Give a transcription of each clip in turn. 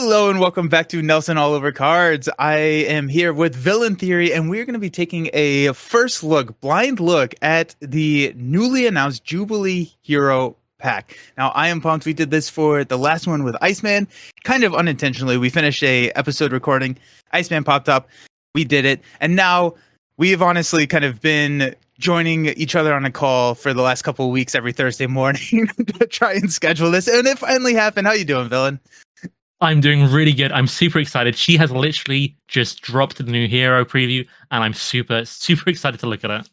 Hello and welcome back to Nelson All Over Cards. I am here with Villain Theory, and we're going to be taking a first look, blind look at the newly announced Jubilee Hero Pack. Now, I am pumped. We did this for the last one with Iceman, kind of unintentionally. We finished a episode recording. Iceman popped up. We did it, and now we have honestly kind of been joining each other on a call for the last couple of weeks every Thursday morning to try and schedule this, and it finally happened. How you doing, Villain? I'm doing really good. I'm super excited. She has literally just dropped the new hero preview, and I'm super excited to look at it.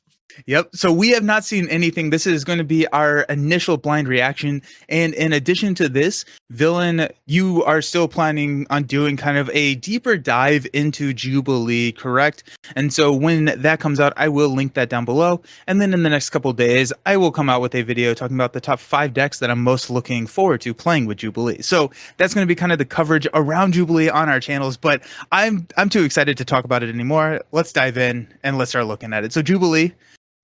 Yep. So we have not seen anything. This is going to be our initial blind reaction. And in addition to this, Villain, you are still planning on doing kind of a deeper dive into Jubilee, correct? And so when that comes out, I will link that down below. And then in the next couple of days, I will come out with a video talking about the top 5 decks that I'm most looking forward to playing with Jubilee. So that's going to be kind of the coverage around Jubilee on our channels. But I'm too excited to talk about it anymore. Let's dive in and let's start looking at it. So Jubilee,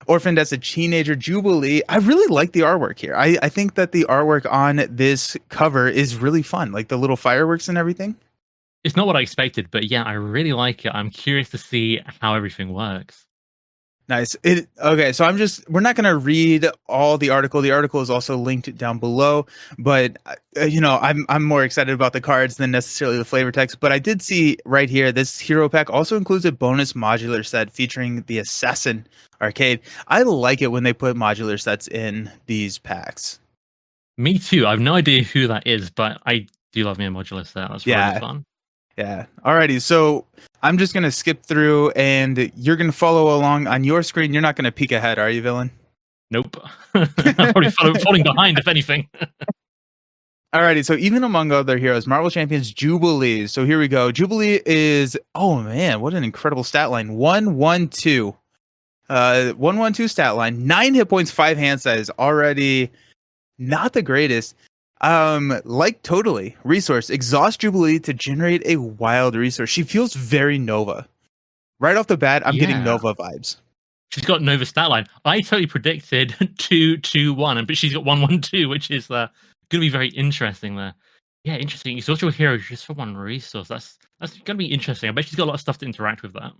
orphaned as a teenager, Jubilee. I really like the artwork here. I think that the artwork on this cover is really fun, like the little fireworks and everything. It's not what I expected, but yeah, I really like it. I'm curious to see how everything works. Nice. Okay, so we're not going to read all the article. The article is also linked down below, but I'm more excited about the cards than necessarily the flavor text. But I did see right here, this hero pack also includes a bonus modular set featuring the Assassin Arcade. I like it when they put modular sets in these packs. Me too. I have no idea who that is, but I do love me a modular set. That's really fun. Yeah. Alrighty. So I'm just going to skip through and you're going to follow along on your screen. You're not going to peek ahead, are you, Villain? Nope. I'm probably falling behind, if anything. Alrighty. So even among other heroes, Marvel Champions Jubilee. So here we go. Jubilee is, oh man, what an incredible stat line. 112. 112 stat line. 9 hit points, 5 hand size. Already not the greatest. Totally resource, exhaust Jubilee to generate a wild resource. She feels very Nova. Right off the bat, I'm getting Nova vibes. She's got Nova stat line. I totally predicted 2-2-1, but she's got 1-1-2, which is going to be very interesting there. Yeah, interesting. Exhaust your hero just for 1 resource. That's going to be interesting. I bet she's got a lot of stuff to interact with that.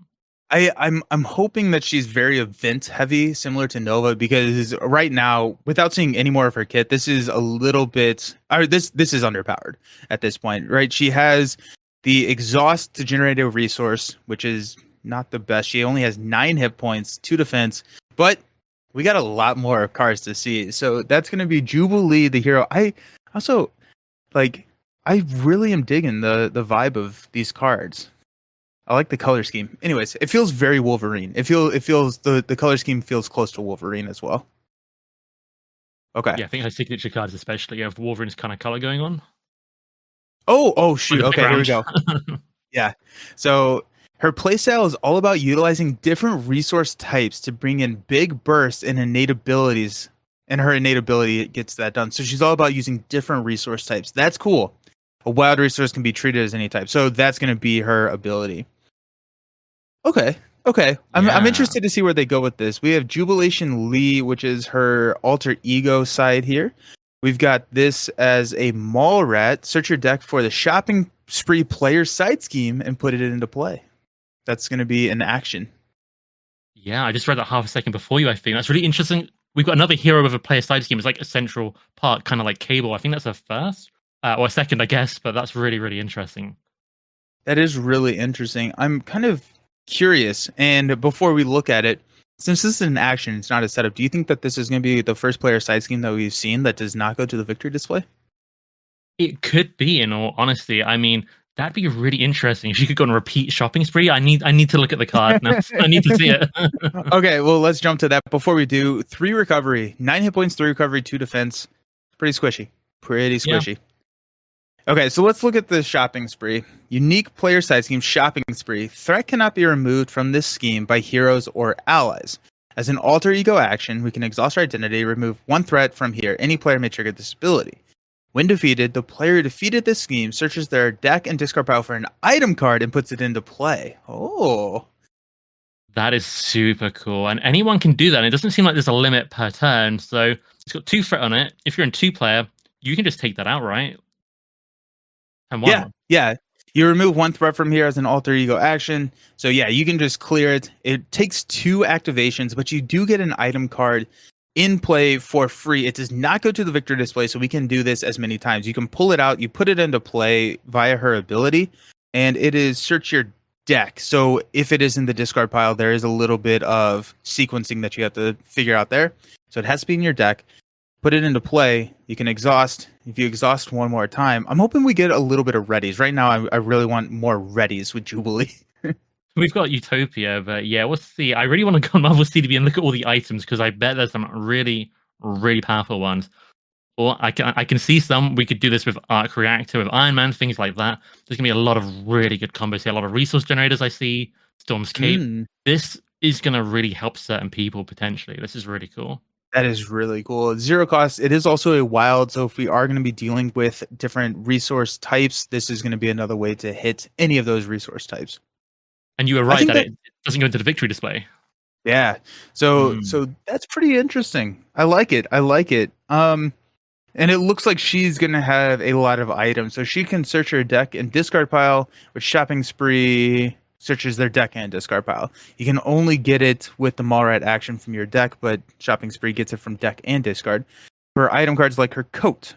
I'm hoping that she's very event heavy, similar to Nova, because right now, without seeing any more of her kit, this is a little bit, or this is underpowered at this point, right? She has the exhaust to generate a resource, which is not the best. She only has 9 hit points, 2 defense, but we got a lot more cards to see. So that's going to be Jubilee, the hero. I also I really am digging the vibe of these cards. I like the color scheme. Anyways, it feels very Wolverine. It feels the color scheme feels close to Wolverine as well. Okay. Yeah, I think her signature cards especially have Wolverine's kind of color going on. Oh shoot. Okay, here we go. Yeah. So her playstyle is all about utilizing different resource types to bring in big bursts in innate abilities, and her innate ability gets that done. So she's all about using different resource types. That's cool. A wild resource can be treated as any type. So that's going to be her ability. Okay. I'm interested to see where they go with this. We have Jubilation Lee, which is her alter ego side here. We've got this as a mall rat. Search your deck for the shopping spree player side scheme and put it into play. That's going to be an action. Yeah, I just read that half a second before you, I think. That's really interesting. We've got another hero with a player side scheme. It's like a central part, kind of like Cable. I think that's a first. Or a second, I guess, but that's really, really interesting. That is really interesting. I'm kind of curious, and before we look at it, since this is an action, it's not a setup, do you think that this is going to be the first player side scheme that we've seen that does not go to the victory display? It could be, in all honesty. I mean, that'd be really interesting. If she could go on a repeat shopping spree, I need to look at the card now. I need to see it. Okay, well, let's jump to that. Before we do, 3 recovery, 9 hit points, 3 recovery, 2 defense. Pretty squishy. Yeah. Okay, so let's look at the shopping spree. Unique player side scheme shopping spree. Threat cannot be removed from this scheme by heroes or allies. As an alter ego action, we can exhaust our identity, remove 1 threat from here. Any player may trigger this ability. When defeated, the player who defeated this scheme searches their deck and discard pile for an item card and puts it into play. Oh. That is super cool. And anyone can do that. And it doesn't seem like there's a limit per turn. So it's got 2 threat on it. If you're in 2-player, you can just take that out, right? And Yeah, one. yeah. You remove one threat from here as an alter ego action. So yeah, you can just clear it. It takes 2 activations, but you do get an item card in play for free. It does not go to the victory display, so we can do this as many times. You can pull it out, you put it into play via her ability, and it is search your deck. So if it is in the discard pile, there is a little bit of sequencing that you have to figure out there. So it has to be in your deck. Put it into play. You can exhaust. If you exhaust one more time, I'm hoping we get a little bit of readies. Right now, I really want more readies with Jubilee. We've got Utopia, but yeah, we'll see. I really want to go on Marvel CDB and look at all the items because I bet there's some really, really powerful ones. Or I can see some. We could do this with Arc Reactor, with Iron Man, things like that. There's gonna be a lot of really good combos here. A lot of resource generators I see. Storm's Cape. This is gonna really help certain people potentially. This is really cool. That is really cool. 0 cost. It is also a wild, so if we are going to be dealing with different resource types, this is going to be another way to hit any of those resource types. And you were right that it doesn't go into the victory display. Yeah. So that's pretty interesting. I like it. And it looks like she's going to have a lot of items. So she can search her deck and discard pile, with Shopping Spree searches their deck and discard pile. You can only get it with the Mallrat action from your deck, but Shopping Spree gets it from deck and discard. For item cards like her coat.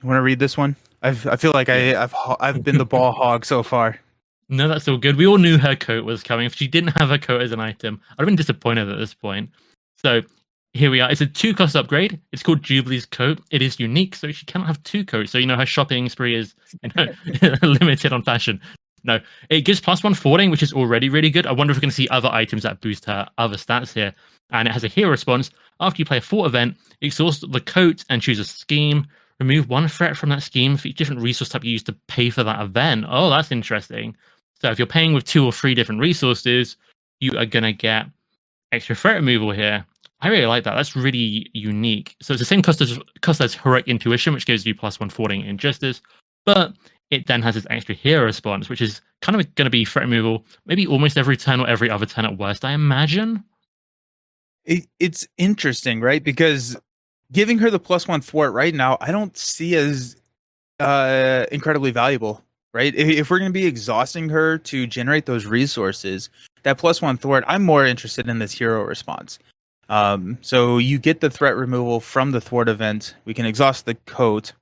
You want to read this one? I feel like I've been the ball hog so far. No, that's all good. We all knew her coat was coming. If she didn't have her coat as an item, I'd have been disappointed at this point. So here we are. It's a 2-cost upgrade. It's called Jubilee's coat. It is unique, so she cannot have 2 coats. So her shopping spree is limited on fashion. No, it gives +1 forwarding, which is already really good. I wonder if we're going to see other items that boost her other stats here. And it has a hero response. After you play a fort event, exhaust the coat and choose a scheme. Remove 1 threat from that scheme for each different resource type you use to pay for that event. Oh, that's interesting. So if you're paying with 2 or 3 different resources, you are going to get extra threat removal here. I really like that. That's really unique. So it's the same cost as Heroic Intuition, which gives you +1 forwarding in Justice. But it then has this extra hero response, which is kind of going to be threat removal maybe almost every turn or every other turn at worst, I imagine. It's interesting, right? Because giving her the +1 thwart right now, I don't see as incredibly valuable, right? If we're going to be exhausting her to generate those resources, that +1 thwart, I'm more interested in this hero response. So you get the threat removal from the thwart event. We can exhaust the coat.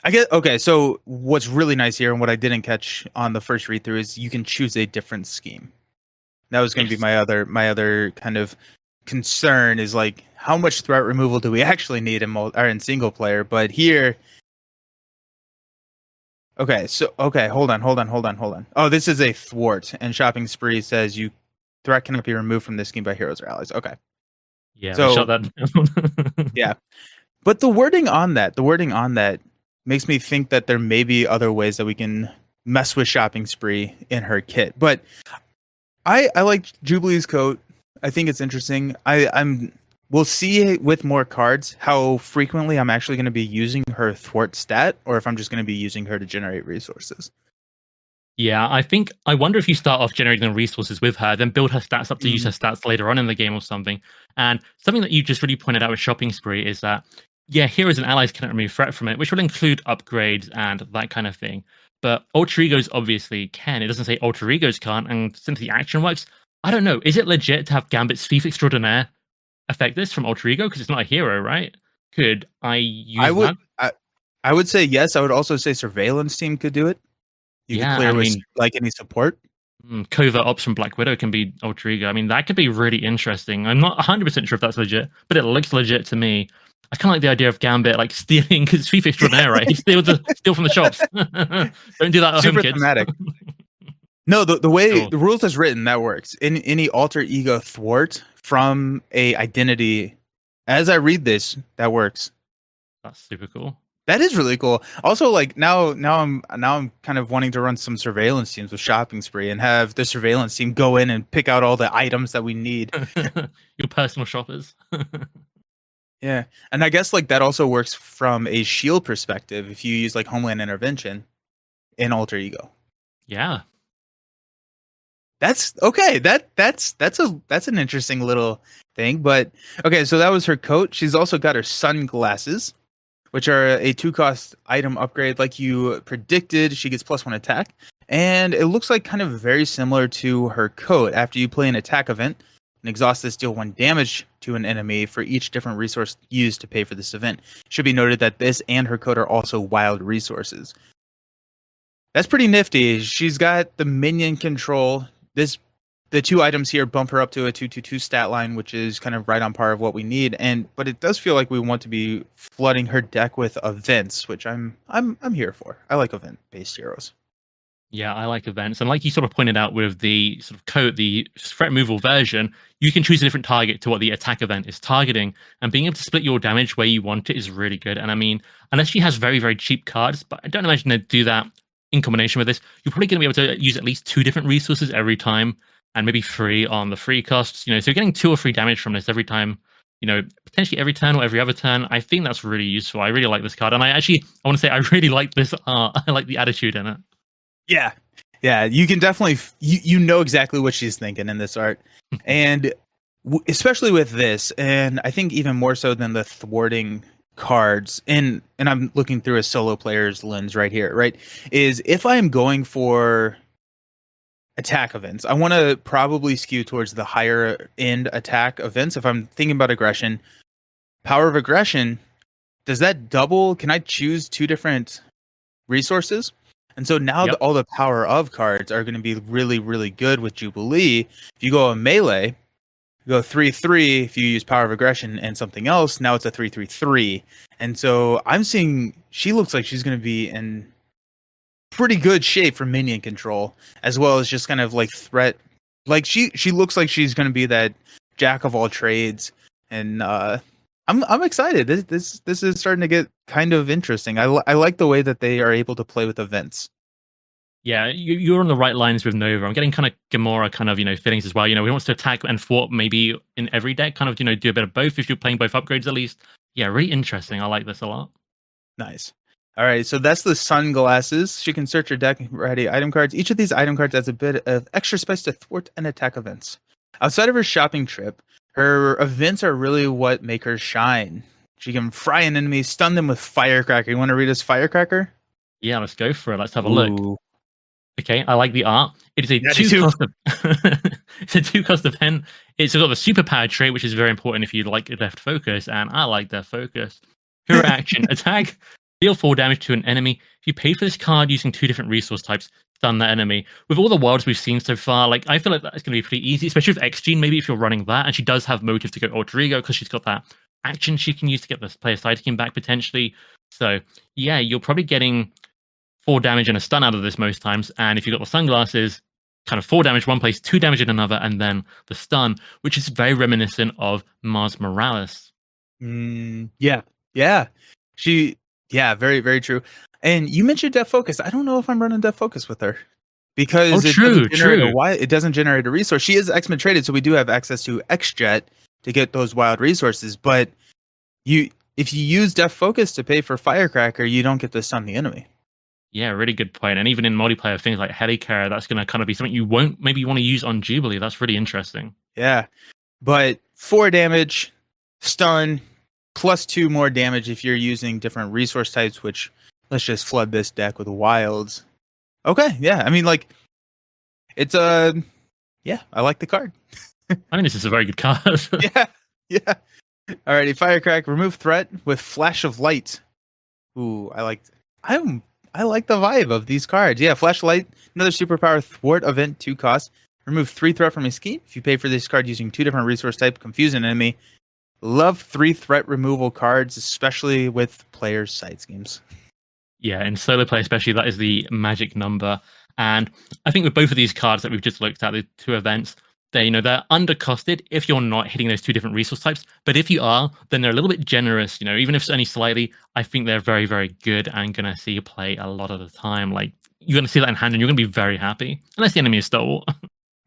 Okay, so what's really nice here and what I didn't catch on the first read through is you can choose a different scheme. That was going to be my other kind of concern, is like, how much threat removal do we actually need in single player? But here, hold on. Oh, this is a thwart, and Shopping Spree says threat cannot be removed from this scheme by heroes or allies. Okay, yeah, so shut that down. Yeah, but the wording on that makes me think that there may be other ways that we can mess with Shopping Spree in her kit. But I like Jubilee's coat. I think it's interesting. We'll see with more cards how frequently I'm actually going to be using her thwart stat, or if I'm just going to be using her to generate resources. Yeah, I wonder if you start off generating the resources with her, then build her stats up to use her stats later on in the game or something. And something that you just really pointed out with Shopping Spree is that, yeah, heroes and allies cannot remove threat from it, which will include upgrades and that kind of thing. But alter egos obviously can. It doesn't say alter egos can't, and since the action works, I don't know. Is it legit to have Gambit's Thief Extraordinaire affect this from alter ego? Because it's not a hero, right? Could I use that? I would say yes. I would also say Surveillance Team could do it. You could clear with like any support. Covert Ops from Black Widow can be alter ego. I mean, that could be really interesting. I'm not 100% sure if that's legit, but it looks legit to me. I kind of like the idea of Gambit like stealing, because Thief Extraordinaire, right? He steal from the shops. Don't do that at home, kids. Thematic. No, the way the rules is written, that works. In any alter ego thwart from a identity, as I read this, that works. That's super cool. That is really cool. Also, like now I'm kind of wanting to run some surveillance teams with Shopping Spree and have the surveillance team go in and pick out all the items that we need. Your personal shoppers. Yeah, and I guess like that also works from a shield perspective if you use like Homeland Intervention in alter ego. Yeah. That's okay. That's an interesting little thing. But okay, so that was her coat. She's also got her sunglasses, which are a 2-cost item upgrade like you predicted. She gets +1 attack, and it looks like kind of very similar to her coat. After you play an attack event, and exhaust this, deal 1 damage to an enemy for each different resource used to pay for this event. Should be noted that this and her coat are also wild resources. That's pretty nifty. She's got the minion control. The 2 items here bump her up to a 2/2/2 stat line, which is kind of right on par of what we need. But it does feel like we want to be flooding her deck with events, which I'm here for. I like event-based heroes. Yeah, I like events. And like you sort of pointed out with the sort of coat, the threat removal version, you can choose a different target to what the attack event is targeting. And being able to split your damage where you want it is really good. And I mean, unless she has very, very cheap cards, but I don't imagine they'd do that in combination with this, you're probably going to be able to use at least 2 different resources every time, and maybe 3 on the free costs. So you're getting 2 or 3 damage from this every time, potentially every turn or every other turn. I think that's really useful. I really like this card. And I want to say I really like this art. I like the attitude in it. Yeah, you can definitely you know exactly what she's thinking in this art, and especially with this, and I think even more so than the thwarting cards. And I'm looking through a solo player's lens right here. Right, is if I'm going for attack events, I want to probably skew towards the higher end attack events. If I'm thinking about aggression, power of aggression, does that double? Can I choose 2 different resources? And so now all the power of cards are going to be really, really good with Jubilee. If you go a melee, you go 3/3 if you use power of aggression and something else, now it's a 3/3/3. And so I'm seeing she looks like she's going to be in pretty good shape for minion control, as well as just kind of like threat. Like she looks like she's going to be that jack of all trades. And I'm excited. This is starting to get kind of interesting. I like the way that they are able to play with events. Yeah, you're on the right lines with Nova. I'm getting kind of Gamora kind of, feelings as well. He wants to attack and thwart maybe in every deck, kind of, do a bit of both if you're playing both upgrades at least. Yeah, really interesting. I like this a lot. Nice. All right, so that's the sunglasses. She can search her deck and ready item cards. Each of these item cards adds a bit of extra space to thwart and attack events. Outside of her shopping trip, her events are really what make her shine. She can fry an enemy, stun them with Firecracker. You want to read us Firecracker? Yeah, let's go for it. Let's have a look. Okay, I like the art. It is a 2-cost it's a 2-cost event. It's got the superpower trait, which is very important if you like left focus, and I like their focus. Hero action, attack, deal 4 damage to an enemy. If you pay for this card using 2 different resource types, stun that enemy. With all the wilds we've seen so far, I feel like that's going to be pretty easy, especially with X-Gene, maybe if you're running that, and she does have motive to go Alter Ego because she's got that action she can use to get this player sidekick back potentially. So yeah, you're probably getting 4 damage and a stun out of this most times, and if you've got the sunglasses, kind of 4 damage one place, 2 damage in another, and then the stun, which is very reminiscent of Mars Morales. Yeah. Very, very true. And you mentioned Def Focus. I don't know if I'm running Def Focus with her because it doesn't generate a resource. She is X-Men traded, so we do have access to X-Jet to get those wild resources. But if you use Def Focus to pay for Firecracker, you don't get to stun the enemy. Yeah, really good point. And even in multiplayer, things like Helicarrier, that's going to kind of be something you won't maybe want to use on Jubilee. That's really interesting. Yeah, but 4 damage, stun, +2 more damage if you're using different resource types, which let's just flood this deck with wilds. Okay, yeah. I mean, it's I like the card. I think this is a very good card. Yeah. Alrighty, Firecrack, remove threat with Flash of Light. Ooh, I like the vibe of these cards. Yeah, Flashlight, another superpower thwart event, 2 cost. Remove 3 threat from a scheme. If you pay for this card using 2 different resource type, confuse an enemy. Love 3 threat removal cards, especially with players' side schemes. Yeah, in solo play especially, that is the magic number. And I think with both of these cards that we've just looked at, the 2 events, they're undercosted if you're not hitting those 2 different resource types. But if you are, then they're a little bit generous. Even if it's only slightly, I think they're very, very good and going to see you play a lot of the time. You're going to see that in hand and you're going to be very happy. Unless the enemy is stalwart.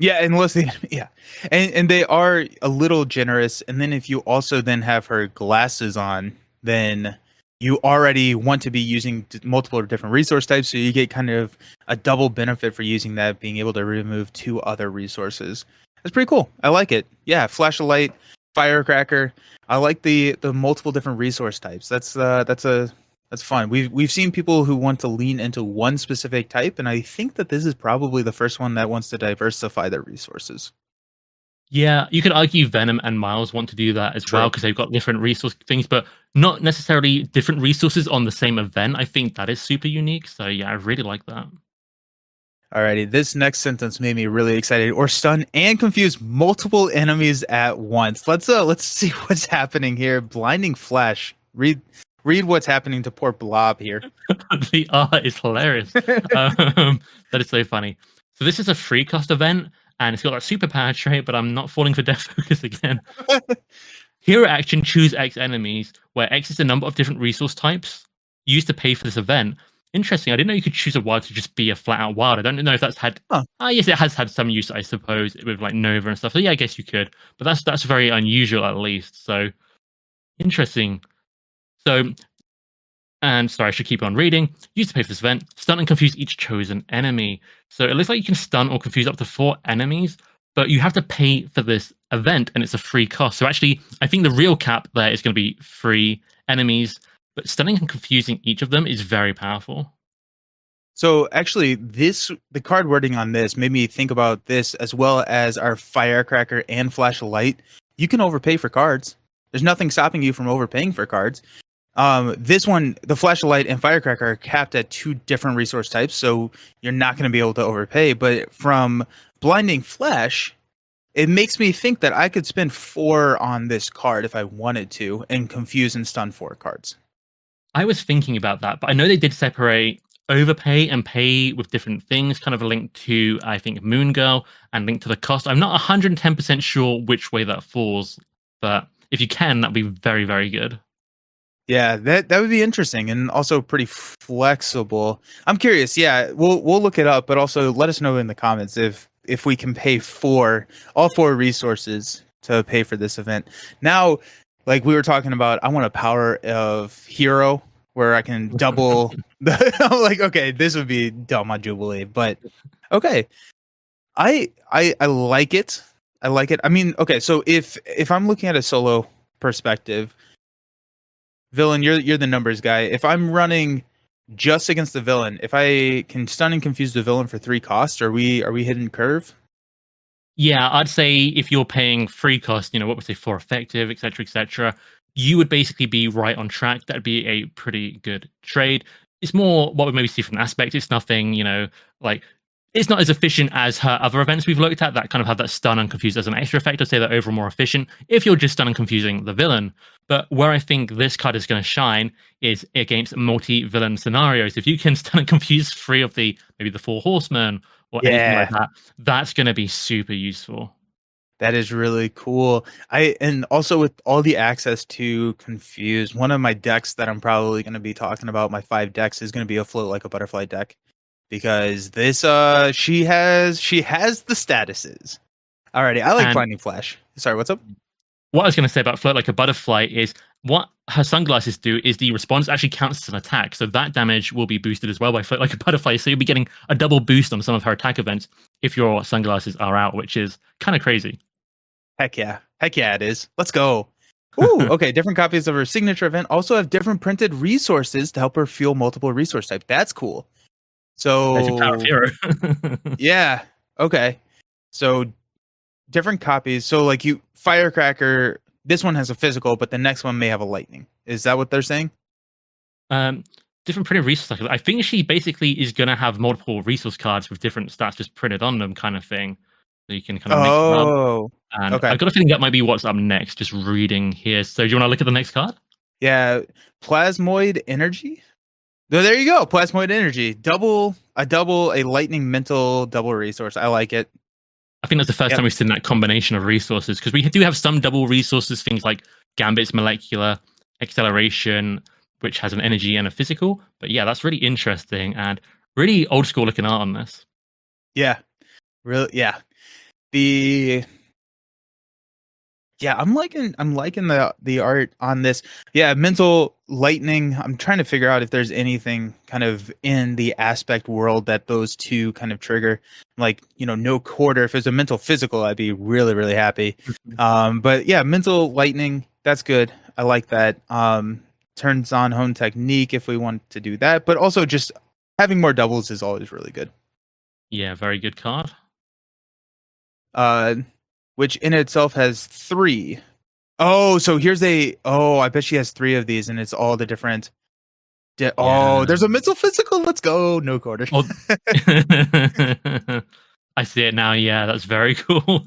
Yeah, and they are a little generous. And then if you also then have her glasses on, then you already want to be using multiple different resource types, so you get kind of a double benefit for using that, being able to remove 2 other resources. That's pretty cool. I like it. Yeah, Flash of Light. Firecracker. I like the multiple different resource types. That's fun. We've seen people who want to lean into one specific type, and I think that this is probably the first one that wants to diversify their resources. Yeah, you could argue Venom and Miles want to do that as well True. because they've got different resource things, but not necessarily different resources on the same event. I think that is super unique. So yeah, I really like that. Alrighty, this next sentence made me really excited. Or stun and confuse multiple enemies at once. Let's see what's happening here. Blinding flash. Read what's happening to poor Blob here. The art is hilarious. That is so funny. So this is a free cost event, and it's got that superpower trait, but I'm not falling for death focus again. Hero action, choose X enemies, where X is the number of different resource types used to pay for this event. Interesting. I didn't know you could choose a wild to just be a flat out wild. I don't know if that's had. Huh. Yes, it has had some use, I suppose, with like Nova and stuff. So yeah, I guess you could, but that's very unusual at least. So interesting. So, and sorry, I should keep on reading. Use to pay for this event. Stun and confuse each chosen enemy. So it looks like you can stun or confuse up to 4 enemies, but you have to pay for this event, and it's a free cost. So actually, I think the real cap there is going to be 3 enemies, but stunning and confusing each of them is very powerful. So actually, the card wording on this made me think about this as well as our Firecracker and Flashlight. You can overpay for cards. There's nothing stopping you from overpaying for cards. This one, the Flashlight and Firecracker are capped at 2 different resource types, so you're not going to be able to overpay. But from Blinding Flash, it makes me think that I could spend 4 on this card if I wanted to and confuse and stun 4 cards. I was thinking about that, but I know they did separate overpay and pay with different things, kind of linked to, I think, Moon Girl and linked to the cost. I'm not 110% sure which way that falls, but if you can, that'd be very, very good. Yeah, that would be interesting and also pretty flexible. I'm curious. Yeah, we'll look it up, but also let us know in the comments if we can pay for all 4 resources to pay for this event. Now, like we were talking about, I want a power of hero where I can double the I'm like, okay, this would be dumb on Jubilee, but okay. I like it. I like it. I mean, okay, so if I'm looking at a solo perspective, villain, you're the numbers guy. If I'm running just against the villain, if I can stun and confuse the villain for 3 costs, are we hitting curve? Yeah, I'd say if you're paying free cost, what would say for effective, etc., you would basically be right on track. That'd be a pretty good trade. It's more what we maybe see from the aspect. It's nothing, like it's not as efficient as her other events we've looked at that kind of have that stun and confuse as an extra effect. I'd say they're overall more efficient if you're just stun and confusing the villain. But where I think this card is going to shine is against multi-villain scenarios. If you can stun and confuse 3 of maybe the 4 horsemen or anything like that, that's going to be super useful. That is really cool. And also with all the access to confuse, one of my decks that I'm probably going to be talking about, my 5 decks, is going to be a float like a butterfly deck, because this she has the statuses. Alrighty, I like Blinding Flash. Sorry, what's up? What I was going to say about Float Like a Butterfly is what her sunglasses do is the response actually counts as an attack. So that damage will be boosted as well by Float Like a Butterfly. So you'll be getting a double boost on some of her attack events if your sunglasses are out, which is kind of crazy. Heck yeah. Heck yeah, it is. Let's go. Ooh, okay. Different copies of her signature event also have different printed resources to help her fuel multiple resource types. That's cool. So that's your power of hero. Yeah. Okay. So different copies. So like Firecracker, this one has a physical, but the next one may have a lightning. Is that what they're saying? Different printed resource. I think she basically is going to have multiple resource cards with different stats just printed on them, kind of thing. So you can kind of mix them up. And okay. I've got a feeling that might be what's up next. Just reading here. So do you want to look at the next card? Yeah, Plasmoid Energy. There you go. Plasmoid Energy. A lightning mental double resource. I like it. I think that's the first time we've seen that combination of resources, because we do have some double resources, things like Gambit's Molecular Acceleration, which has an energy and a physical. But yeah, that's really interesting and really old school looking art on this. Yeah, really. Yeah, the Yeah, I'm liking the art on this. Yeah, mental lightning. I'm trying to figure out if there's anything kind of in the aspect world that those two kind of trigger. Like, no quarter. If it's a mental physical, I'd be really, really happy. But yeah, mental lightning, that's good. I like that. Turns on home technique if we want to do that. But also just having more doubles is always really good. Yeah, very good card. Uh which in itself has three. Oh, so here's I bet she has three of these, and it's all the different. Yeah. There's a mental physical. Let's go. No quarter. Oh, I see it now. Yeah, that's very cool.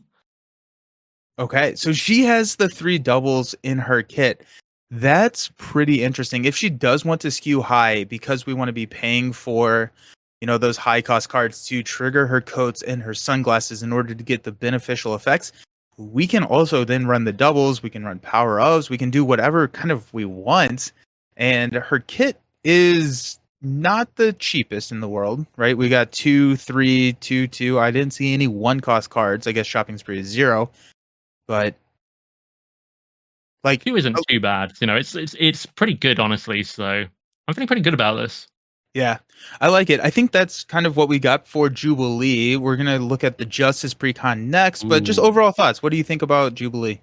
Okay, so she has the three doubles in her kit. That's pretty interesting. If she does want to skew high, because we want to be paying for, those high cost cards to trigger her coats and her sunglasses in order to get the beneficial effects, we can also then run the doubles. We can run power ups. We can do whatever kind of we want. And her kit is not the cheapest in the world, right? We got 2, 3, 2, 2. I didn't see any one cost cards. I guess shopping spree is 0. But like, Two isn't too bad. It's pretty good, honestly. So I'm feeling pretty good about this. yeah, I like it. I think that's kind of what we got for Jubilee. We're gonna look at the Justice Precon next, but just Ooh. overall thoughts. What do you think about Jubilee?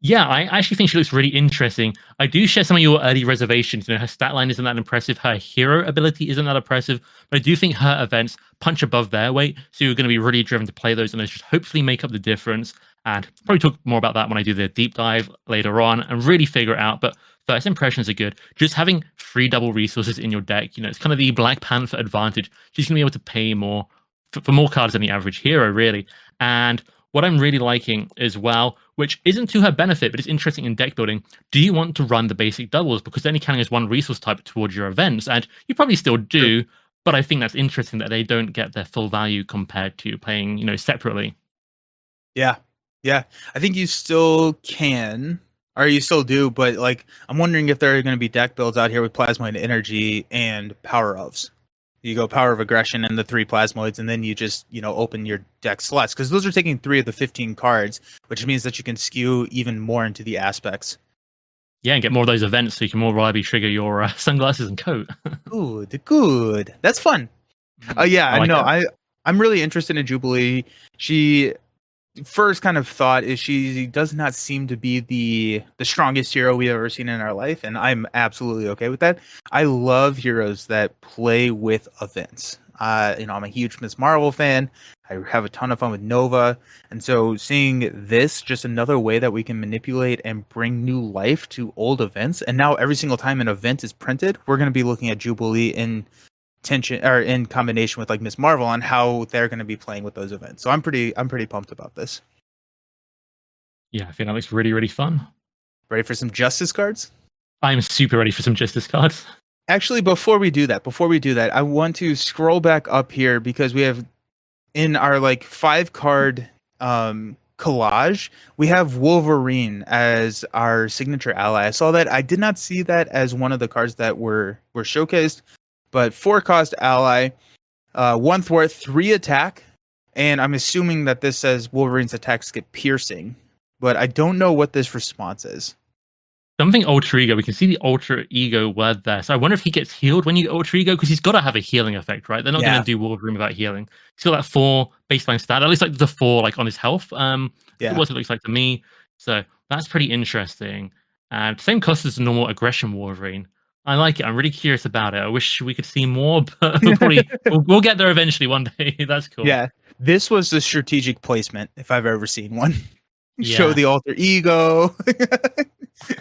Yeah, I actually think she looks really interesting. I do share some of your early reservations. Her stat line isn't that impressive. Her hero ability isn't that impressive. But I do think her events punch above their weight. So you're going to be really driven to play those and those just hopefully make up the difference. And probably talk more about that when I do the deep dive later on and really figure it out. But first impressions are good. Just having free double resources in your deck, it's kind of the Black Panther advantage. She's going to be able to pay more for more cards than the average hero, really. And what I'm really liking as well, which isn't to her benefit, but it's interesting in deck building, do you want to run the basic doubles? Because they're only counting as one resource type towards your events, and you probably still do, but I think that's interesting that they don't get their full value compared to playing, separately. Yeah, yeah. I think you still can, or you still do, but like, I'm wondering if there are going to be deck builds out here with Plasmoid Energy and Power Ofs. You go Power of Aggression and the 3 Plasmoids, and then you just, open your deck slots. Because those are taking 3 of the 15 cards, which means that you can skew even more into the aspects. Yeah, and get more of those events so you can more reliably trigger your sunglasses and coat. Good. That's fun. I like it. I'm really interested in Jubilee. She first kind of thought is she does not seem to be the strongest hero we've ever seen in our life, and I'm absolutely okay with that. I love heroes that play with events. I'm a huge Miss Marvel fan. I have a ton of fun with Nova, and so seeing this, just another way that we can manipulate and bring new life to old events. And now every single time an event is printed, we're going to be looking at Jubilee in tension or in combination with like Miss Marvel on how they're going to be playing with those events. So I'm pretty pumped about this. Yeah, I think that looks really, really fun. Ready for some Justice cards? I'm super ready for some Justice cards. Actually, before we do that, I want to scroll back up here because we have in our like 5 card collage, we have Wolverine as our signature ally. I saw that. I did not see that as one of the cards that were showcased. But 4 cost ally, 1 thwart, 3 attack, and I'm assuming that this says Wolverine's attacks get piercing, but I don't know what this response is. Something alter ego. We can see the alter ego word there. So I wonder if he gets healed when you alter ego, because he's got to have a healing effect, right? They're not going to do Wolverine without healing. He's got that 4 baseline stat. At least like the 4 like on his health. That's what it looks like to me. So that's pretty interesting. And same cost as the normal aggression Wolverine. I like it. I'm really curious about it. I wish we could see more, but we'll get there eventually one day. That's cool. Yeah, this was the strategic placement if I've ever seen one. Yeah. Show the alter ego.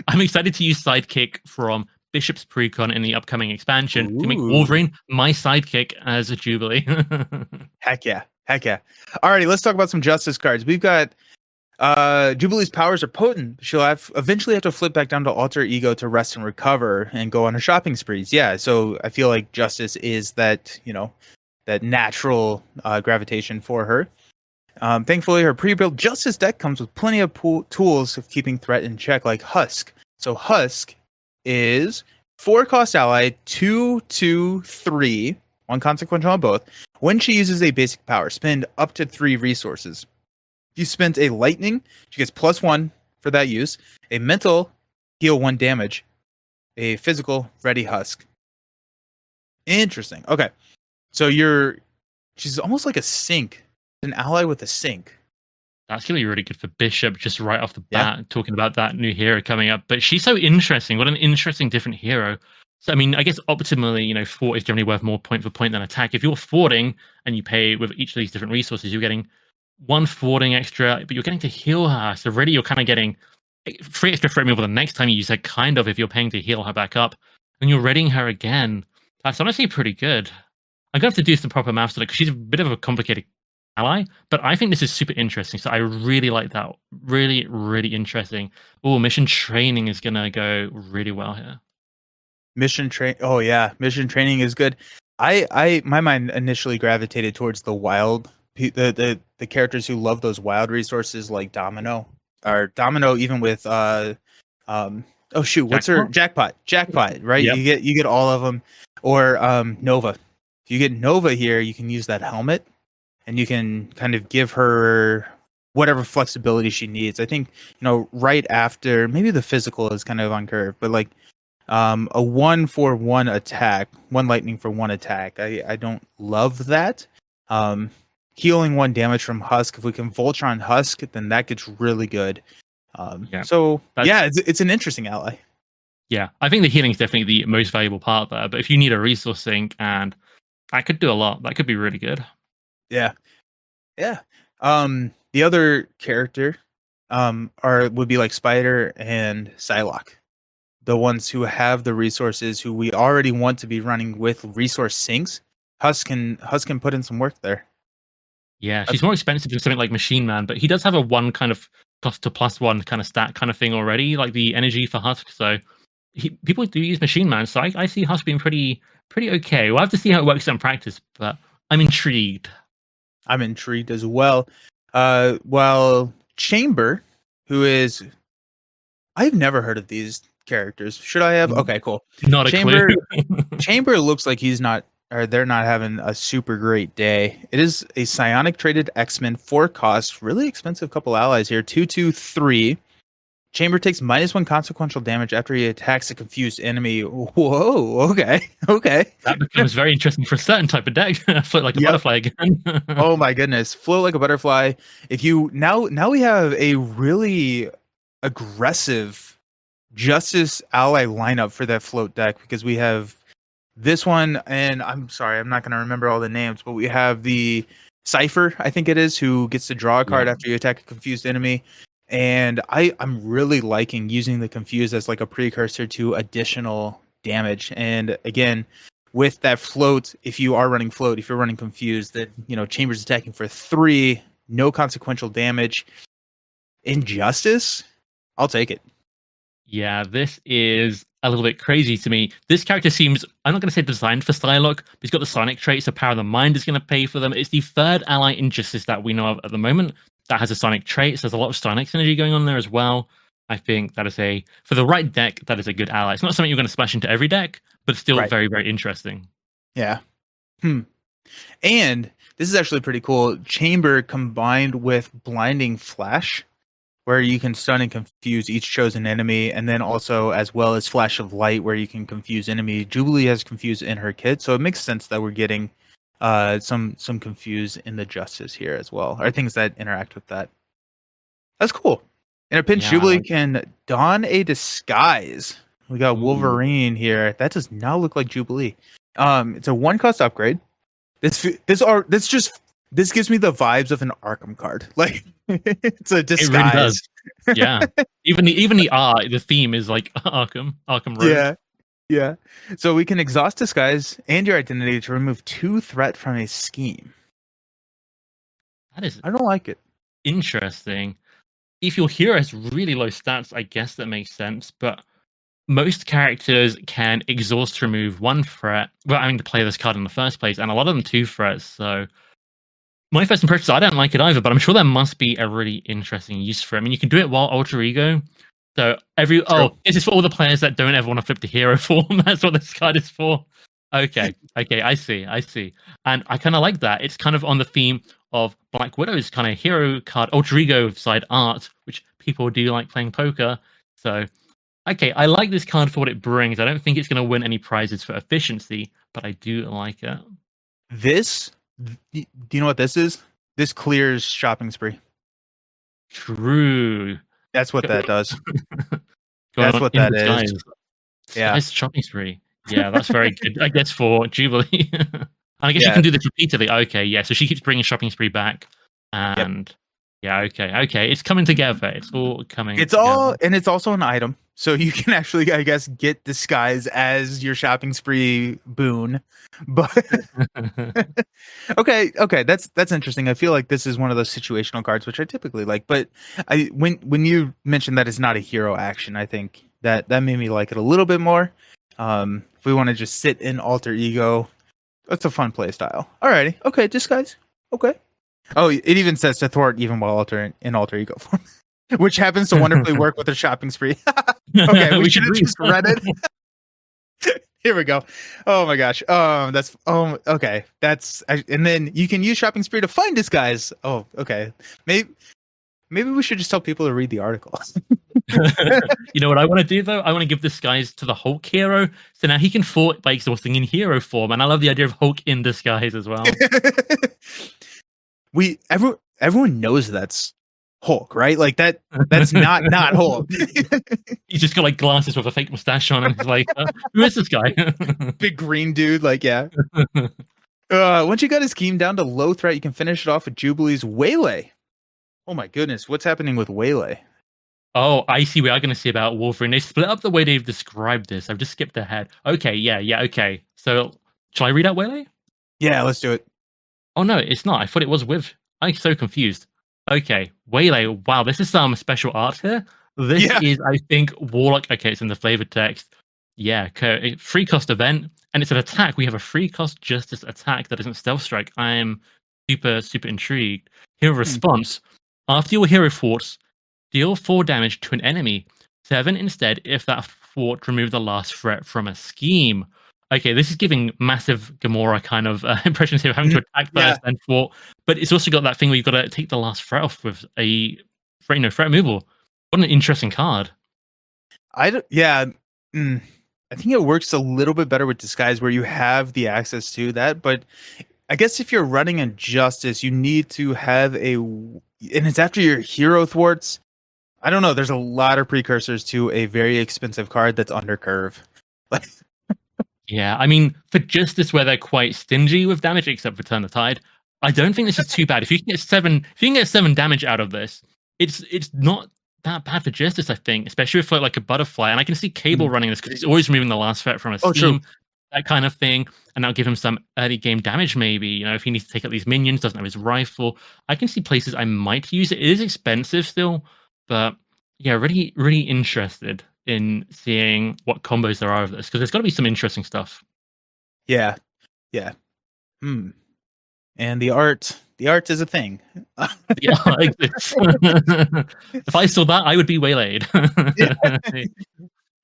I'm excited to use Sidekick from Bishop's Precon in the upcoming expansion to make Ooh. Wolverine my sidekick as a Jubilee. Heck yeah. Alrighty, let's talk about some Justice cards. We've got Jubilee's powers are potent. She'll eventually have to flip back down to alter ego to rest and recover and go on her shopping sprees. Yeah, so I feel like Justice is that, that natural gravitation for her. Thankfully, her pre-built Justice deck comes with plenty of tools of keeping threat in check, like Husk. So Husk is 4 cost ally, 2/2/3, 1 consequential on both. When she uses a basic power, spend up to 3 resources. If you spent a lightning, she gets +1 for that use. A mental, heal 1 damage. A physical, ready husk. Interesting. Okay. So she's almost like a sync, an ally with a sync. That's going to be really good for Bishop just right off the Yeah. bat, talking about that new hero coming up. But she's so interesting. What an interesting, different hero. So, I mean, I guess optimally, fort is generally worth more point for point than attack. If you're forting and you pay with each of these different resources, you're getting 1 forting extra, but you're getting to heal her. So, really, you're kind of getting 3 extra frame removal the next time you use her, kind of, if you're paying to heal her back up. And you're readying her again. That's honestly pretty good. I'm going to have to do some proper maths on it because she's a bit of a complicated ally, but I think this is super interesting. So I really like that. Really, really interesting. Oh, mission training is gonna go really well here. Mission train. Oh yeah, mission training is good. My mind initially gravitated towards the wild, the characters who love those wild resources like Domino or Domino, even with oh shoot, what's her jackpot? Right? Yep. You get all of them, or Nova. If you get Nova here, you can use that helmet. And you can kind of give her whatever flexibility she needs. I think, right after, maybe the physical is kind of on curve, but like a 1 for 1 attack, 1 lightning for 1 attack. I don't love that. Healing 1 damage from Husk. If we can Voltron Husk, then that gets really good. So, it's an interesting ally. Yeah, I think the healing is definitely the most valuable part there. But if you need a resource sink, and that could do a lot, that could be really good. Yeah. The other character would be like Spider and Psylocke. The ones who have the resources, who we already want to be running with resource sinks. Husk can put in some work there. Yeah, she's more expensive than something like Machine Man, but he does have a 1 kind of cost to +1 kind of stat kind of thing already, like the energy for Husk. So people do use Machine Man, so I see Husk being pretty okay. We'll have to see how it works in practice, but I'm intrigued. I'm intrigued as well. Well, Chamber, who is... I've never heard of these characters. Should I have? Okay, cool. Not a Chamber, clue. Chamber looks like they're not having a super great day. It is a psionic traded X-Men 4 cost, really expensive couple allies here. 2/2/3. Chamber takes -1 consequential damage after he attacks a confused enemy. Whoa, okay. That becomes very interesting for a certain type of deck. Float like a butterfly again. Oh my goodness. Float like a butterfly. If you now we have a really aggressive Justice ally lineup for that float deck, because we have this one, and I'm sorry, I'm not going to remember all the names, but we have the Cypher, I think it is, who gets to draw a card after you attack a confused enemy. And I'm really liking using the Confused as like a precursor to additional damage. And again, with that float, if you are running float, if you're running Confused, then Chamber's attacking for 3, no consequential damage. Injustice, I'll take it. Yeah, this is a little bit crazy to me. This character seems, I'm not going to say designed for Psylocke, but he's got the Sonic traits, so Power of the Mind is going to pay for them. It's the 3rd ally Injustice that we know of at the moment that has a Sonic trait, so there's a lot of Sonic synergy going on there as well. I think that is for the right deck, that is a good ally. It's not something you're going to splash into every deck, but still very, very interesting. Yeah. And this is actually pretty cool. Chamber combined with Blinding Flash, where you can stun and confuse each chosen enemy, and then also as well as Flash of Light, where you can confuse enemy. Jubilee has Confuse in her kit, so it makes sense that we're getting some Confuse in the Justice here as well, or things that interact with that. That's cool. In a pinch, Jubilee can don a disguise. We got Wolverine here. That does not look like Jubilee. It's a 1 cost upgrade. This gives me the vibes of an Arkham card. Like, it's a disguise. It really does. Yeah. Even the art, the theme is like Arkham Road. Yeah. So we can exhaust disguise and your identity to remove 2 threat from a scheme. I don't like it. Interesting. If your hero has really low stats, I guess that makes sense, but most characters can exhaust to remove 1 threat without having to play this card in the first place, and a lot of them 2 threats, so my first impression is I don't like it either, but I'm sure there must be a really interesting use for it. I mean, you can do it while Alter Ego. So this is for all the players that don't ever want to flip to hero form. That's what this card is for. Okay, I see. And I kind of like that. It's kind of on the theme of Black Widow's kind of hero card, alter ego side art, which people do like playing poker. So, okay, I like this card for what it brings. I don't think it's going to win any prizes for efficiency, but I do like it. Do you know what this is? This clears shopping spree. True. That's what that does. Going That's on what in that disguise. is. Yeah. Disguise shopping spree. Yeah, that's very good, I guess, for Jubilee. And I guess you Yeah. can do this repeatedly. Okay, yeah. So she keeps bringing shopping spree back, Yep. and yeah, okay. It's coming together. It's all coming. It's together. all, and it's also an item, so you can actually, I guess, get disguise as your shopping spree boon. But okay, that's interesting. I feel like this is one of those situational cards which I typically like. But when you mentioned that it's not a hero action, I think that made me like it a little bit more. If we want to just sit in alter ego, that's a fun play style. Alrighty, okay, disguise, okay. Oh, it even says to thwart even while in alter ego form, which happens to wonderfully work with the shopping spree. Okay, we should have just read it. Here we go. Oh my gosh. Okay. And then you can use shopping spree to find disguise. Oh, okay. Maybe we should just tell people to read the article. You know what I want to do though? I want to give disguise to the Hulk hero, so now he can thwart by exhausting in hero form, and I love the idea of Hulk in disguise as well. Everyone knows that's Hulk, right? Like that's not Hulk. He's just got like glasses with a fake mustache on, and he's like, "Who is this guy?" Big green dude, like yeah. Once you got his scheme down to low threat, you can finish it off with Jubilee's Waylay. Oh my goodness, what's happening with Waylay? Oh, I see. We are going to see about Wolverine. They split up the way they've described this. I've just skipped ahead. Okay, yeah, okay. So, shall I read out Waylay? Yeah, let's do it. Oh no, it's not. I thought it was with. I'm so confused. Okay, Waylay. Wow, this is some special art here. This is, I think, Warlock. Okay, it's in the flavored text. Yeah, free cost event, and it's an attack. We have a free cost justice attack that isn't stealth strike. I am super intrigued. Hero response: after your hero thwarts, deal 4 damage to an enemy. 7 instead if that thwart removed the last threat from a scheme. Okay, this is giving massive Gamora kind of impressions here, having to attack first and thwart. But it's also got that thing where you've got to take the last threat off with a threat removal. What an interesting card. I think it works a little bit better with disguise where you have the access to that. But I guess if you're running a justice, you need to have and it's after your hero thwarts. I don't know. There's a lot of precursors to a very expensive card that's under curve. Yeah, I mean, for Justice, where they're quite stingy with damage, except for Turn the Tide, I don't think this is too bad. If you can get 7 damage out of this, it's not that bad for Justice, I think, especially with like a butterfly. And I can see Cable running this because he's always removing the last threat from a scheme, that kind of thing, and that'll give him some early game damage. Maybe, you know, if he needs to take out these minions, doesn't have his rifle. I can see places I might use it. It is expensive still, but yeah, really interested in seeing what combos there are of this, because there's got to be some interesting stuff. Yeah. And the art is a thing. Yeah, like this. If I saw that, I would be waylaid.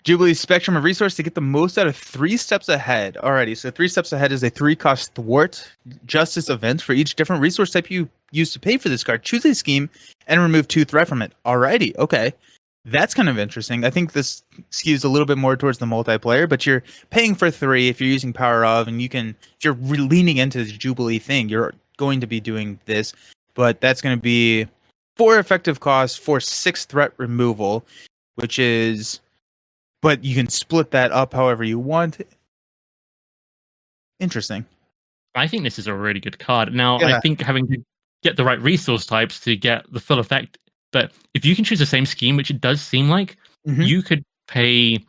Jubilee's spectrum of resource to get the most out of 3 steps ahead. Alrighty, so 3 steps ahead is a 3-cost thwart justice event for each different resource type you use to pay for this card. Choose a scheme and remove 2 threat from it. Alrighty, okay. That's kind of interesting. I think this skews a little bit more towards the multiplayer, but you're paying for 3 if you're using Power of, and if you're leaning into the Jubilee thing, you're going to be doing this. But that's going to be 4 effective costs for 6 threat removal, which is... But you can split that up however you want. Interesting. I think this is a really good card. Now, I think having to get the right resource types to get the full effect, but if you can choose the same scheme, which it does seem like, you could pay,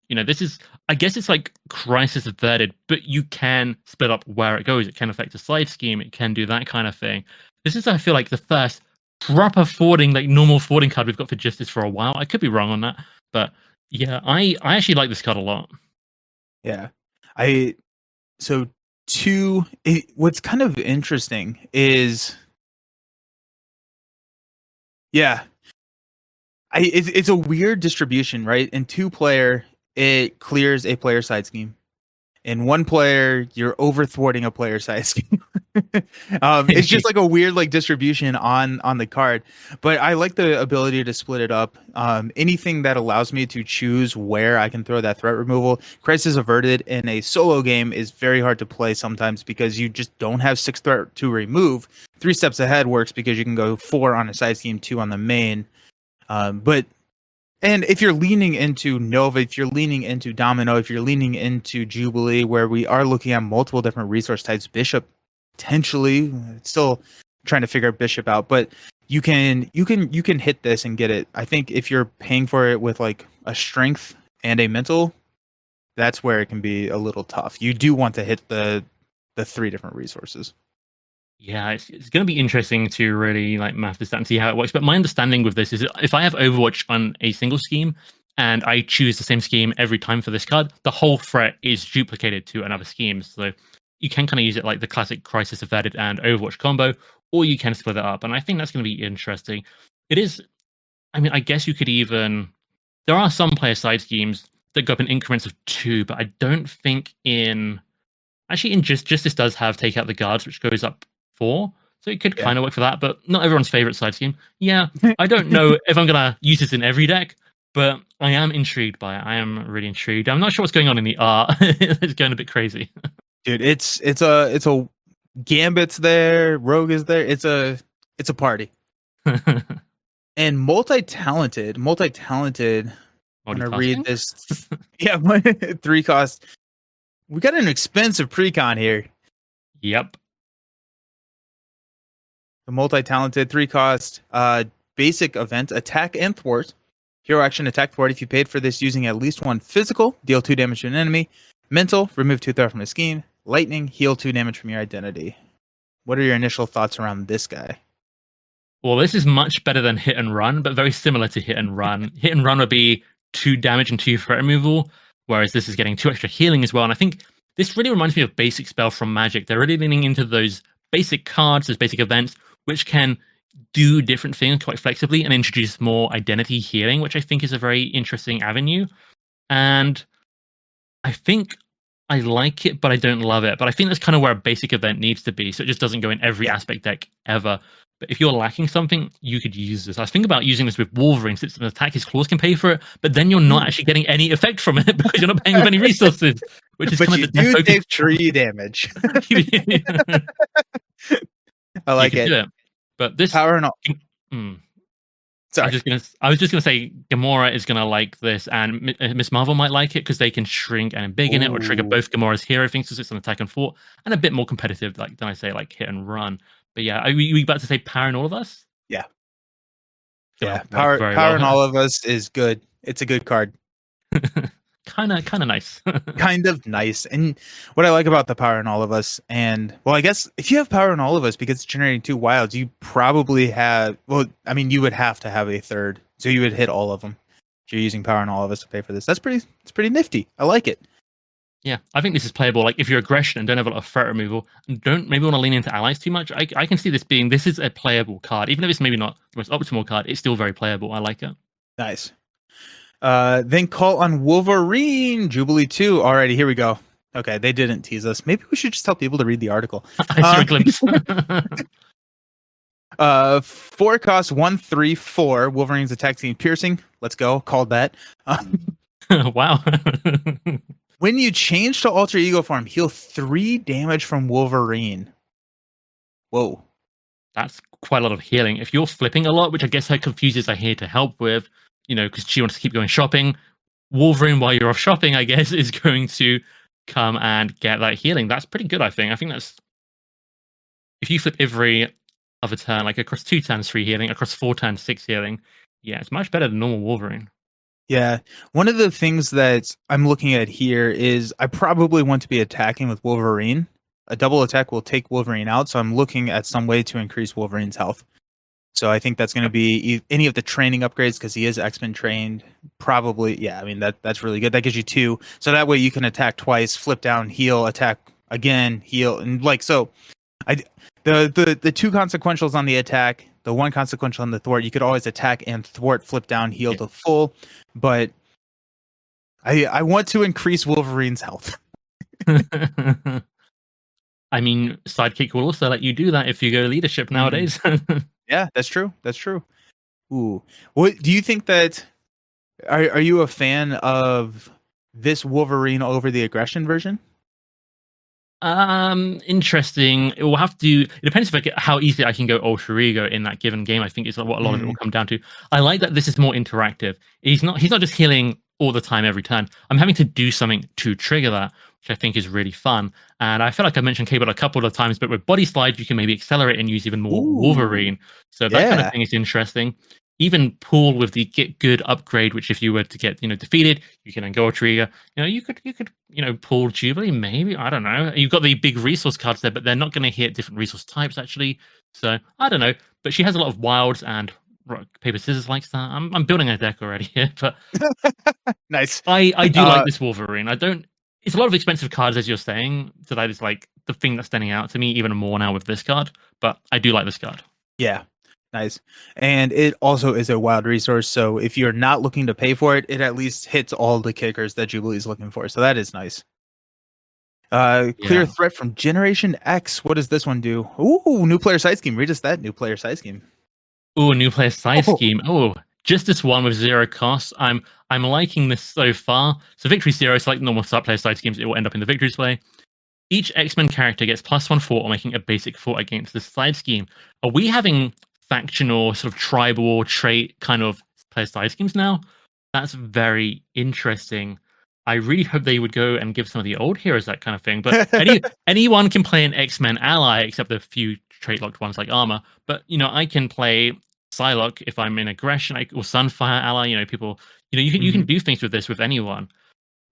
I guess it's like Crisis Averted, but you can split up where it goes. It can affect a side scheme. It can do that kind of thing. This is, I feel like, the first proper forwarding, like normal forwarding card we've got for Justice for a while. I could be wrong on that, but yeah, I actually like this card a lot. Yeah. What's kind of interesting is, it's a weird distribution, right? In 2-player, it clears a player side scheme. In one player, you're over thwarting a player size scheme. It's just like a weird like distribution on the card, but I like the ability to split it up. Anything that allows me to choose where I can throw that threat removal. Crisis Averted in a solo game is very hard to play sometimes because you just don't have 6 threat to remove. 3 steps ahead works because you can go 4 on a side scheme, 2 on the main. And if you're leaning into Nova, if you're leaning into Domino, if you're leaning into Jubilee, where we are looking at multiple different resource types, Bishop potentially still trying to figure Bishop out, but you can hit this and get it. I think if you're paying for it with like a strength and a mental, that's where it can be a little tough. You do want to hit the 3 different resources. Yeah, it's going to be interesting to really like map this out and see how it works. But my understanding with this is if I have Overwatch on a single scheme and I choose the same scheme every time for this card, the whole threat is duplicated to another scheme. So you can kind of use it like the classic Crisis Averted and Overwatch combo, or you can split it up. And I think that's going to be interesting. It is, I mean, I guess you could even, there are some player side schemes that go up in increments of 2, but I don't think in Justice does have Take Out the Guards, which goes up 4, so it could kind of work for that, but not everyone's favorite side scheme. Yeah, I don't know if I'm gonna use this in every deck, but I am intrigued by it. I am really intrigued. I'm not sure what's going on in the art. It's going a bit crazy, dude. It's a Gambit's there, Rogue is there. It's a party. And multi-talented. I'm gonna read this. Yeah, 3 cost. We got an expensive precon here. Yep. The multi-talented 3 cost basic event, attack and thwart. Hero action, attack thwart. If you paid for this using at least 1 physical, deal 2 damage to an enemy. Mental, remove 2 threat from a scheme. Lightning, heal 2 damage from your identity. What are your initial thoughts around this guy? Well, this is much better than Hit and Run, but very similar to Hit and Run. Hit and Run would be 2 damage and 2 threat removal, whereas this is getting 2 extra healing as well. And I think this really reminds me of Basic Spell from Magic. They're really leaning into those basic cards, those basic events, which can do different things quite flexibly and introduce more identity healing, which I think is a very interesting avenue. And I think I like it, but I don't love it. But I think that's kind of where a basic event needs to be, so it just doesn't go in every aspect deck ever. But if you're lacking something, you could use this. I was thinking about using this with Wolverine, since an attack his claws can pay for it, but then you're not actually getting any effect from it because you're not paying with any resources, which is kind of the do take 3 damage. I like it. But this power and all. Sorry. I was just gonna say Gamora is gonna like this, and Miss Marvel might like it because they can shrink and embiggen it, or trigger both Gamora's hero things, so it's an attack and thwart, and a bit more competitive, like than I say, like Hit and Run. But yeah, are we about to say Power in All of Us? Yeah. Yeah, Power in All of Us is good. It's a good card. kind of nice. Kind of nice. And what I like about the Power in All of Us, and well, I guess if you have Power in All of Us because it's generating 2 wilds, you probably have, well, I mean, you would have to have a third, so you would hit all of them if you're using Power in All of Us to pay for this. It's pretty nifty. I like it. Yeah, I think this is playable. Like if you're aggression and don't have a lot of threat removal and don't maybe want to lean into allies too much, I can see this is a playable card. Even if it's maybe not the most optimal card, it's still very playable. I like it. Nice. Then call on Wolverine, Jubilee 2. Alrighty, here we go. Okay, they didn't tease us. Maybe we should just tell people to read the article. I saw a glimpse. 4 cost 1/3/4. Wolverine's attack team piercing. Let's go. Called that. Wow. When you change to alter ego form, heal 3 damage from Wolverine. Whoa. That's quite a lot of healing. If you're flipping a lot, which I guess her Confuses are here to help with, because she wants to keep going shopping, Wolverine, while you're off shopping, I guess, is going to come and get that healing. That's pretty good, I think. I think that's... If you flip every other turn, like across 2 turns, 3 healing, across 4 turns, 6 healing, yeah, it's much better than normal Wolverine. Yeah. One of the things that I'm looking at here is I probably want to be attacking with Wolverine. A double attack will take Wolverine out, so I'm looking at some way to increase Wolverine's health. So I think that's going to be any of the training upgrades because he is X-Men trained. Probably, yeah. I mean that's really good. That gives you 2, so that way you can attack twice, flip down, heal, attack again, heal, and like so. The 2 consequentials on the attack, the 1 consequential on the thwart. You could always attack and thwart, flip down, heal to full. But I want to increase Wolverine's health. I mean, Sidekick will also let you do that if you go leadership nowadays. Yeah, that's true. That's true. Ooh, what do you think that? Are you a fan of this Wolverine over the aggression version? Interesting. It will have to. It depends if I get how easily I can go alter ego in that given game. I think is what a lot of it will come down to. I like that this is more interactive. He's not. He's not just healing all the time every turn. I'm having to do something to trigger that, which I think is really fun. And I feel like I mentioned Cable a couple of times, but with body slide, you can maybe accelerate and use even more Ooh, Wolverine. So that kind of yeah. thing is interesting. Even Pool with the get good upgrade, which if you were to get defeated, you can then go trigger. You could pull Jubilee, maybe. I don't know. You've got the big resource cards there, but they're not going to hit different resource types actually. So I don't know. But she has a lot of wilds and rock, paper scissors likes that. I'm building a deck already here, but Nice. I do like this Wolverine. I don't. It's a lot of expensive cards, as you're saying. So that is like the thing that's standing out to me even more now with this card. But I do like this card. Yeah. Nice. And it also is a wild resource. So if you're not looking to pay for it, it at least hits all the kickers that Jubilee is looking for. So that is nice. Clear Yeah. threat from Generation X. What does this one do? Ooh, new player side scheme. Read us that new player side scheme. Ooh, a new player side Oh. scheme. Oh, just this one with 0 cost. I'm liking this so far. So victory 0, so like normal start player side schemes, it will end up in the victory display. Each X-Men character gets +1 fort or making a basic fort against this side scheme. Are we having faction or sort of tribal trait kind of player side schemes now? That's very interesting. I really hope they would go and give some of the old heroes that kind of thing. But anyone can play an X-Men ally, except the few trait locked ones like armor. But I can play Psylocke if I'm in aggression, or Sunfire ally. People. You can do things with this with anyone.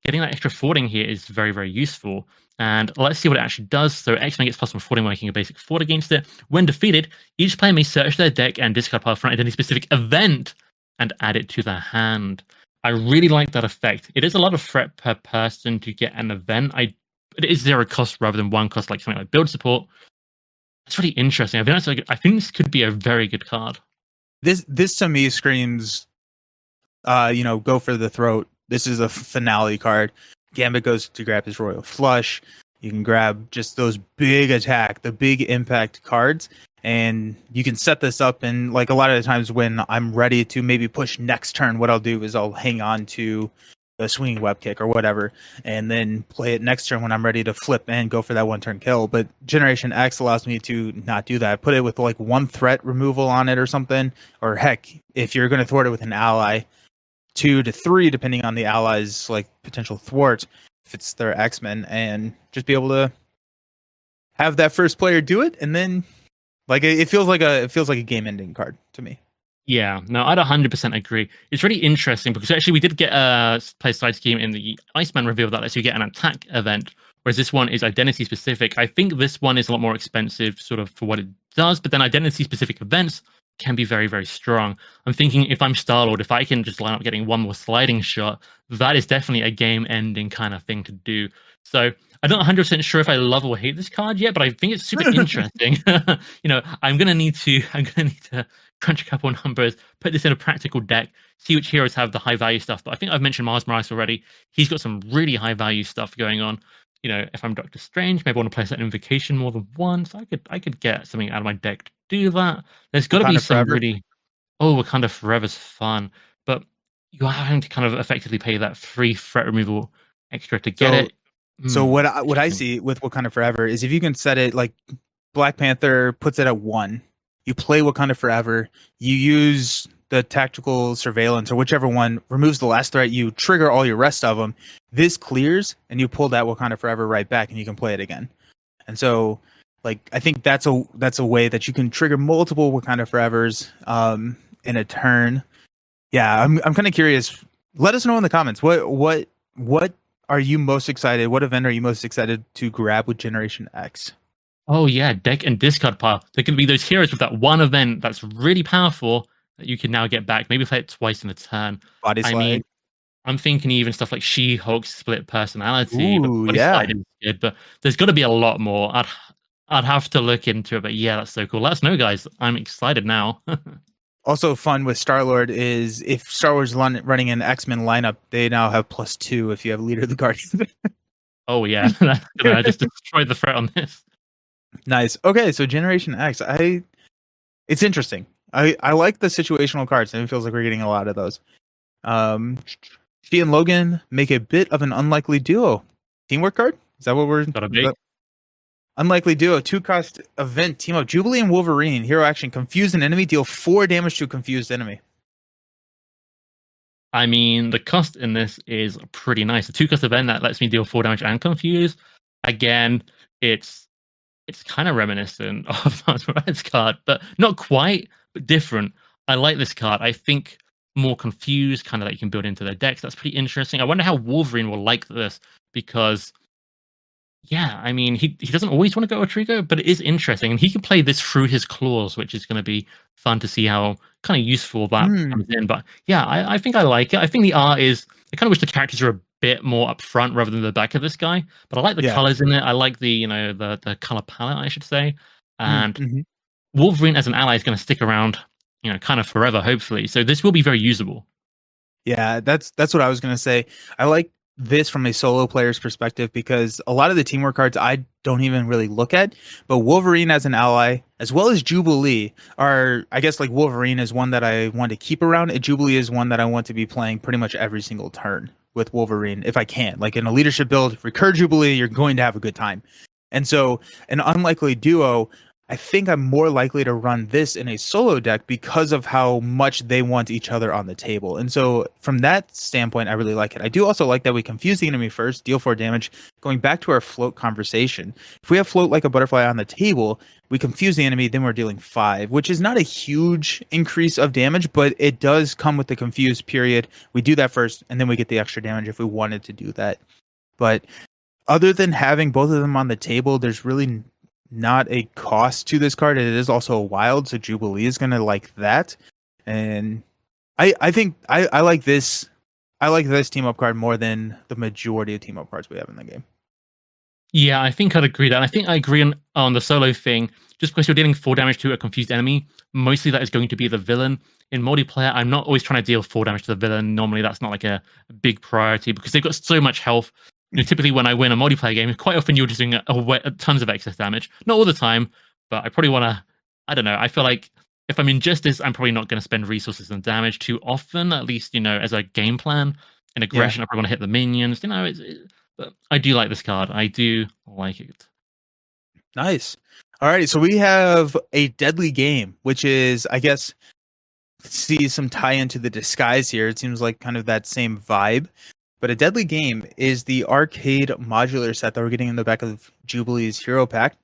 Getting that extra forwarding here is very, very useful. And let's see what it actually does. So X-Men gets +1 forwarding, making a basic fort against it. When defeated, each player may search their deck and discard pile from any specific event and add it to their hand. I really like that effect. It is a lot of threat per person to get an event. It is 0 cost rather than 1 cost, like something like build support. That's really interesting. I think this could be a very good card. This to me screams, go for the throat. This is a finale card. Gambit goes to grab his Royal Flush. You can grab just those big attack, the big impact cards, and you can set this up. And like a lot of the times when I'm ready to maybe push next turn, what I'll do is I'll hang on to the swinging web kick or whatever, and then play it next turn when I'm ready to flip and go for that 1-turn kill. But Generation X allows me to not do that. Put it with like 1 threat removal on it or something, or heck, if you're going to thwart it with an ally, 2 to 3, depending on the allies' like potential thwart, if it's their X-Men, and just be able to have that first player do it, and then like it feels like a game-ending card to me. Yeah, no, I'd 100% agree. It's really interesting because actually we did get a play side scheme in the Iceman reveal that lets you get an attack event, whereas this one is identity specific. I think this one is a lot more expensive sort of for what it does, but then identity specific events can be very, very strong. I'm thinking if I'm Star-Lord, if I can just line up getting 1 more sliding shot, that is definitely a game-ending kind of thing to do. So I'm not 100% sure if I love or hate this card yet, but I think it's super interesting. I'm gonna need to crunch a couple of numbers, put this in a practical deck, see which heroes have the high value stuff. But I think I've mentioned Miles Morales already. He's got some really high value stuff going on. If I'm Doctor Strange, maybe I want to play that invocation more than once. I could get something out of my deck to do that. There's got to be some really. Oh, Wakanda Forever's fun, but you're having to kind of effectively pay that free threat removal extra to get it. So what I see with Wakanda Forever is if you can set it like Black Panther puts it at 1, you play Wakanda Forever, you use the tactical surveillance or whichever one removes the last threat, you trigger all your rest of them. This clears and you pull that Wakanda Forever right back and you can play it again. And so like I think that's a way that you can trigger multiple Wakanda Forevers in a turn. Yeah, I'm kind of curious. Let us know in the comments what are you most excited? What event are you most excited to grab with Generation X? Oh yeah, deck and discard pile. There can be those heroes with that one event that's really powerful that you can now get back. Maybe play it twice in a turn. Body slide. I mean, I'm thinking even stuff like She-Hulk's split personality. Ooh, Body slide is good, but there's got to be a lot more. I'd have to look into it, but yeah, that's so cool. Let us know, guys. I'm excited now. Also fun with Star-Lord is if Star Wars running an X-Men lineup, they now have +2 if you have Leader of the Guardians. Oh yeah, that's gonna just destroy the threat on this. Nice. Okay, so Generation X, it's interesting. I like the situational cards, and it feels like we're getting a lot of those. Um, she and Logan make a bit of an unlikely duo. Teamwork card? Is that what we're? Gotta Is be. that unlikely duo? 2-cost event team up. Jubilee and Wolverine. Hero action. Confuse an enemy. Deal 4 damage to a confused enemy. I mean, the cost in this is pretty nice. The 2-cost event that lets me deal 4 damage and confuse. Again, it's kind of reminiscent of Red's card, but not quite, but different. I like this card. I think more confused, kind of that you can build into their decks. That's pretty interesting. I wonder how Wolverine will like this because, yeah, I mean, he doesn't always want to go a Trigo, but it is interesting, and he can play this through his claws, which is going to be fun to see how kind of useful that comes in. But yeah, I think I like it. I think the art is. I kind of wish the characters were a bit more up front rather than the back of this guy. But I like the Yeah. colors in it. I like the the color palette, I should say. And Mm-hmm. Wolverine as an ally is going to stick around, kind of forever, hopefully. So this will be very usable. Yeah, that's what I was gonna say. I like this from a solo player's perspective because a lot of the teamwork cards I don't even really look at, but Wolverine as an ally, as well as Jubilee, are I guess like Wolverine is one that I want to keep around, and Jubilee is one that I want to be playing pretty much every single turn with Wolverine if I can. Like in a leadership build, recur Jubilee, you're going to have a good time. And so an unlikely duo, I think I'm more likely to run this in a solo deck because of how much they want each other on the table. And so from that standpoint, I really like it. I do also like that we confuse the enemy first, deal 4 damage. Going back to our float conversation, if we have float like a butterfly on the table, we confuse the enemy, then we're dealing 5, which is not a huge increase of damage, but it does come with the confused period. We do that first, and then we get the extra damage if we wanted to do that. But other than having both of them on the table, there's really not a cost to this card. It is also a wild, so Jubilee is gonna like that. And I think I like this. I like this team up card more than the majority of team up cards we have in the game. Yeah, I think I'd agree that. I think I agree on the solo thing. Just because you're dealing 4 damage to a confused enemy, mostly that is going to be the villain. In multiplayer, I'm not always trying to deal 4 damage to the villain. Normally, that's not like a big priority because they've got so much health. Typically, when I win a multiplayer game, quite often you're just doing tons of excess damage. Not all the time, but I probably want to. I don't know. I feel like if I'm in Justice, I'm probably not going to spend resources on damage too often. At least as a game plan. In aggression, I probably want to hit the minions. But I do like this card. I do like it. Nice. Alrighty, so we have a deadly game, which is, I guess, see some tie into the disguise here. It seems like kind of that same vibe. But a deadly game is the arcade modular set that we're getting in the back of Jubilee's Hero Pack.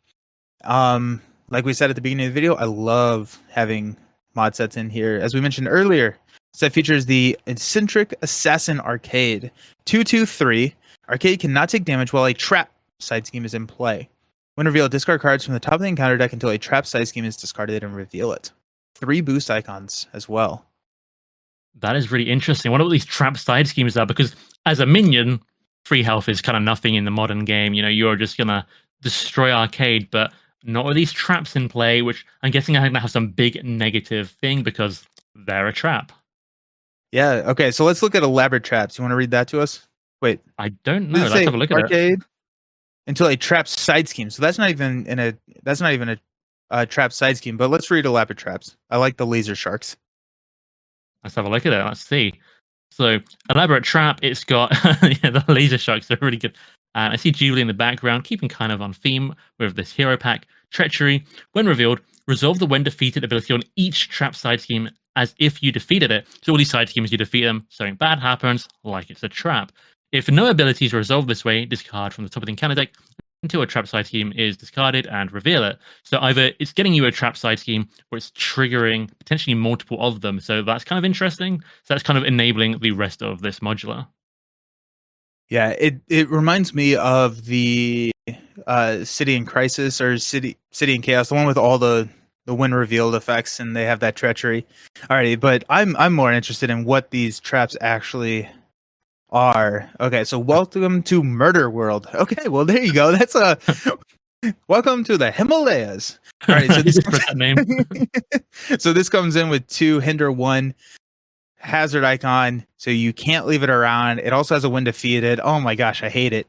Like we said at the beginning of the video, I love having mod sets in here. As we mentioned earlier, set features the eccentric assassin arcade 223. Arcade cannot take damage while a trap side scheme is in play. When revealed, discard cards from the top of the encounter deck until a trap side scheme is discarded and reveal it. 3 boost icons as well. That is really interesting. I wonder what these trap side schemes are, because as a minion, free health is kind of nothing in the modern game. You're just gonna destroy arcade, but not with these traps in play, which I'm guessing are gonna have some big negative thing because they're a trap. Yeah, okay, so let's look at elaborate traps. You want to read that to us? Wait. I don't know. Let's have a look at arcade it. Until a trap side scheme. So that's not even a trap side scheme, but let's read elaborate traps. I like the laser sharks. Let's have a look at it. Let's see. So, elaborate trap. It's got the laser sharks. They're really good. And I see Jubilee in the background, keeping kind of on theme with this hero pack. Treachery. When revealed, resolve the when defeated ability on each trap side scheme as if you defeated it. So all these side schemes, you defeat them, something bad happens, like it's a trap. If no abilities are resolved this way, discard from the top of the encounter deck until a trap side scheme is discarded and reveal it. So either it's getting you a trap side scheme or it's triggering potentially multiple of them. So that's kind of interesting. So that's kind of enabling the rest of this modular. Yeah, it reminds me of the City in Crisis or City in Chaos, the one with all the when revealed effects, and they have that treachery. Alrighty, but I'm more interested in what these traps actually are. Okay, so welcome to Murder World. Okay, well there you go. That's a welcome to the Himalayas. All right, so this that name. so this comes in with 2 hinder 1. hazard icon, so you can't leave it around. It also has a when defeated. Oh my gosh, I hate it.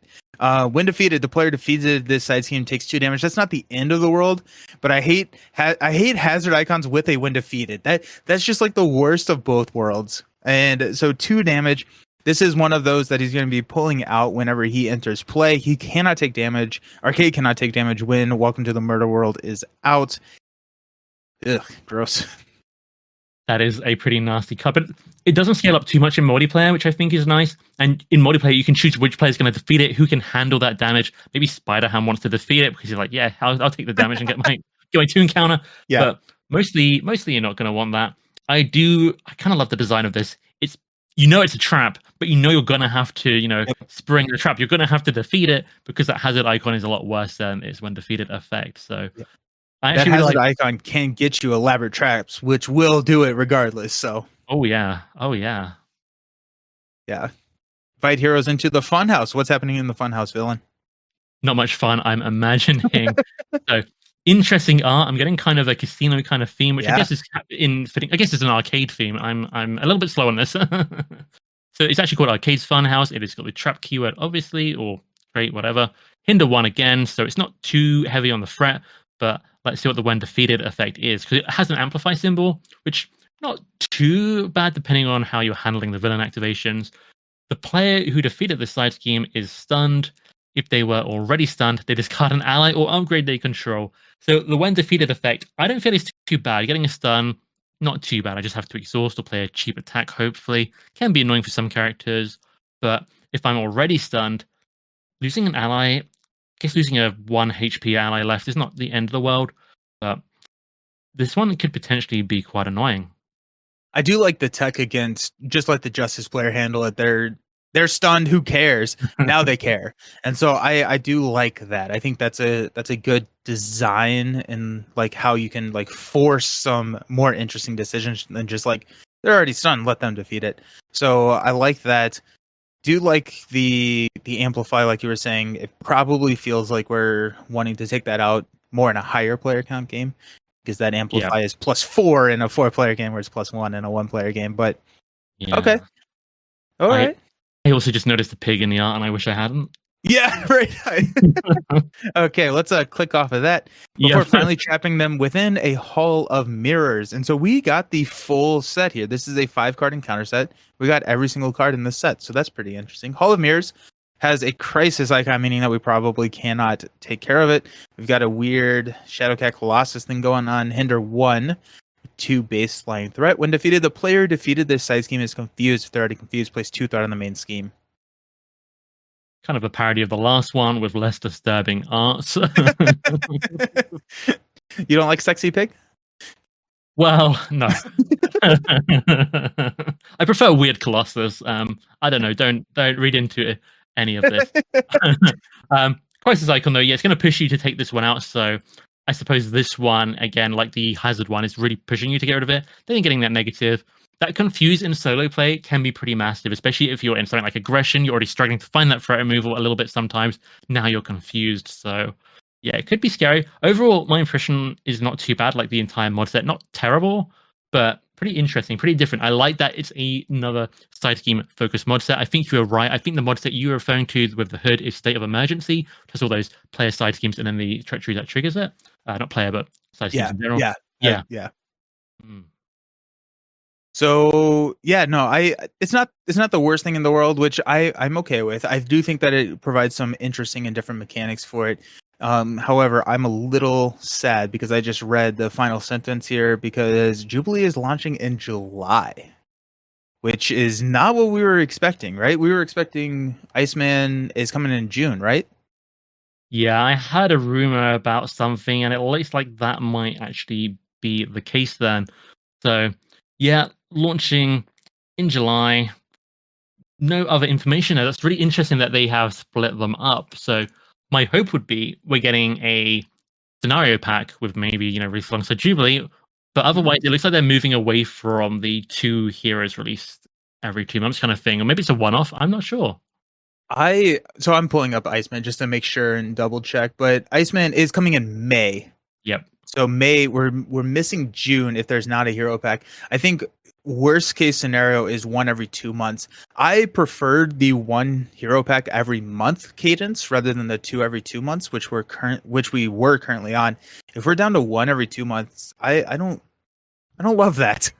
When defeated, the player defeated this side scheme takes 2 damage. That's not the end of the world, but I hate hazard icons with a when defeated. That's just like the worst of both worlds. And so 2 damage. This is one of those that he's going to be pulling out whenever he enters play. He cannot take damage. Arcade cannot take damage when Welcome to the Murder World is out. Ugh, gross. That is a pretty nasty card, but it doesn't scale up too much in multiplayer, which I think is nice. And in multiplayer, you can choose which player is going to defeat it, who can handle that damage. Maybe Spider-Ham wants to defeat it because he's like, yeah, I'll take the damage and get my toon counter. Yeah. But mostly you're not going to want that. I kind of love the design of this. It's a trap, but you're going to have to, spring the trap. You're going to have to defeat it because that hazard icon is a lot worse than its when defeated effect. So I actually that hazard icon can get you elaborate traps, which will do it regardless. So. Oh yeah. Yeah. Fight heroes into the funhouse. What's happening in the funhouse, villain? Not much fun, I'm imagining. So interesting art. I'm getting kind of a casino kind of theme, which I guess is fitting. I guess it's an arcade theme. I'm a little bit slow on this. So it's actually called Arcade's Funhouse. It has got the trap keyword, obviously, or trait, whatever. Hinder 1 again, so it's not too heavy on the threat, but let's see what the when defeated effect is, because it has an amplify symbol, which not too bad depending on how you're handling the villain activations. The player who defeated this side scheme is stunned. If they were already stunned, they discard an ally or upgrade they control. So the when defeated effect, I don't feel it's too bad. Getting a stun, not too bad. I just have to exhaust or play a cheap attack, hopefully. Can be annoying for some characters, but if I'm already stunned, losing an ally, I guess losing a 1 HP ally left is not the end of the world, but this one could potentially be quite annoying. I do like the tech against just let the Justice player handle it. They're stunned. Who cares? Now they care, and so I do like that. I think that's a good design and like how you can like force some more interesting decisions than just like they're already stunned. Let them defeat it. So I like that. Do like the amplify, like you were saying. It probably feels like we're wanting to take that out more in a higher player count game because that amplify is +4 in a 4-player game, where it's +1 in a 1-player game. But okay, all right. I also just noticed the pig in the art, and I wish I hadn't. Yeah, right. Okay, let's click off of that before finally trapping them within a hall of mirrors. And so we got the full set here. This is a 5-card encounter set. We got every single card in this set, so that's pretty interesting. Hall of Mirrors has a crisis icon, meaning that we probably cannot take care of it. We've got a weird Shadowcat Colossus thing going on. Hinder 1. 2 baseline threat. When defeated, the player defeated this side scheme is confused. If they're already confused, place 2 threat on the main scheme. Kind of a parody of the last one with less disturbing art. You don't like Sexy Pig? Well, no. I prefer Weird Colossus. I don't know. Don't read into any of this. Crisis icon though, yeah, it's going to push you to take this one out. So I suppose this one, again, like the hazard one, is really pushing you to get rid of it. Then you're getting that negative. That confuse in solo play can be pretty massive, especially if you're in something like aggression. You're already struggling to find that threat removal a little bit sometimes. Now you're confused. So yeah, it could be scary. Overall, my impression is not too bad, like the entire mod set. Not terrible, but pretty interesting, pretty different. I like that it's another side scheme focused mod set. I think you were right. I think the mod set you were referring to with the hood is State of Emergency, which has all those player side schemes and then the treachery that triggers it. Not player, but side schemes in general. Yeah. So yeah, no, it's not the worst thing in the world, which I'm okay with. I do think that it provides some interesting and different mechanics for it. However, I'm a little sad because I just read the final sentence here because Jubilee is launching in July, which is not what we were expecting, right? We were expecting Iceman is coming in June, right? Yeah, I heard a rumor about something, and it looks like that might actually be the case then. So, yeah, launching in July. No other information. That's really interesting that they have split them up. So, my hope would be we're getting a scenario pack with maybe, released alongside Jubilee. But otherwise, it looks like they're moving away from the 2 heroes released every 2 months kind of thing. Or maybe it's a one-off. I'm not sure. So I'm pulling up Iceman just to make sure and double check, but Iceman is coming in May. Yep. So May, we're missing June if there's not a hero pack. I think worst case scenario is one every 2 months. I preferred the one hero pack every month cadence rather than the two every 2 months, which we were currently on. If we're down to one every 2 months, I don't love that.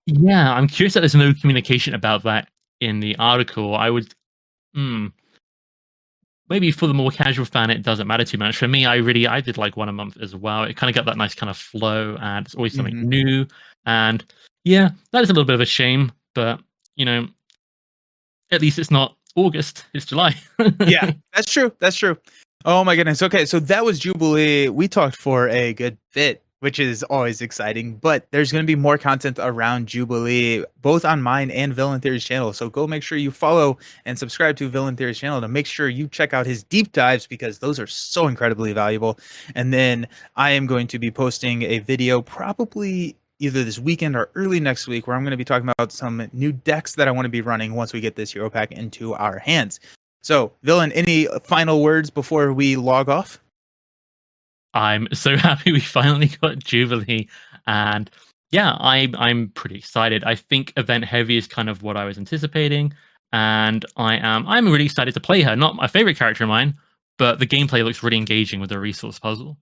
Yeah, I'm curious that there's no communication about that in the article. I would, maybe for the more casual fan, it doesn't matter too much. For me, I did like one a month as well. It kind of got that nice kind of flow, and it's always something new. And yeah, that is a little bit of a shame, but you know, at least it's not August; it's July. Yeah, that's true. That's true. Oh my goodness. Okay, so that was Jubilee. We talked for a good bit, which is always exciting. But there's going to be more content around Jubilee, both on mine and Villain Theory's channel. So go make sure you follow and subscribe to Villain Theory's channel to make sure you check out his deep dives because those are so incredibly valuable. And then I am going to be posting a video probably either this weekend or early next week where I'm going to be talking about some new decks that I want to be running once we get this hero pack into our hands. So, Villain, any final words before we log off? I'm so happy we finally got Jubilee, and yeah, I'm pretty excited. I think event heavy is kind of what I was anticipating, and I'm really excited to play her. Not my favorite character of mine, but the gameplay looks really engaging with the resource puzzle.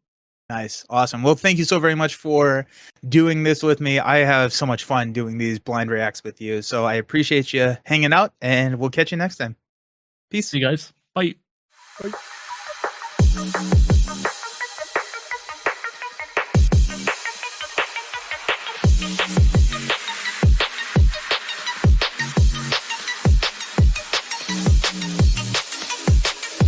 Nice. Awesome. Well, thank you so very much for doing this with me. I have so much fun doing these blind reacts with you. So I appreciate you hanging out, and we'll catch you next time. Peace. See you guys. Bye. Bye.